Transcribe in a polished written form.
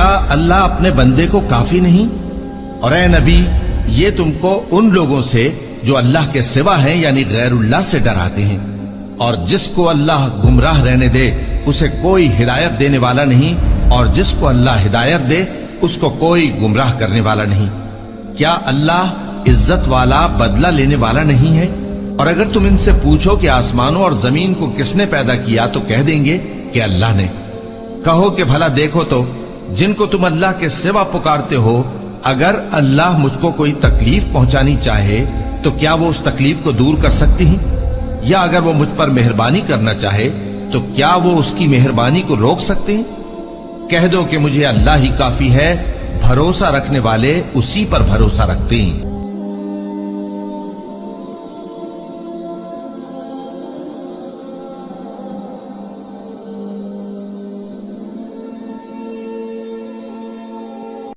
کیا اللہ اپنے بندے کو کافی نہیں؟ اور اے نبی، یہ تم کو ان لوگوں سے جو اللہ کے سوا ہیں یعنی غیر اللہ سے ڈراتے ہیں، اور جس کو اللہ گمراہ رہنے دے اسے کوئی ہدایت دینے والا نہیں، اور جس کو اللہ ہدایت دے اس کو کوئی گمراہ کرنے والا نہیں۔ کیا اللہ عزت والا بدلہ لینے والا نہیں ہے؟ اور اگر تم ان سے پوچھو کہ آسمانوں اور زمین کو کس نے پیدا کیا تو کہہ دیں گے کہ اللہ نے۔ کہو کہ بھلا دیکھو تو جن کو تم اللہ کے سوا پکارتے ہو، اگر اللہ مجھ کو کوئی تکلیف پہنچانی چاہے تو کیا وہ اس تکلیف کو دور کر سکتی ہیں؟ یا اگر وہ مجھ پر مہربانی کرنا چاہے تو کیا وہ اس کی مہربانی کو روک سکتے ہیں؟ کہہ دو کہ مجھے اللہ ہی کافی ہے، بھروسہ رکھنے والے اسی پر بھروسہ رکھتے ہیں۔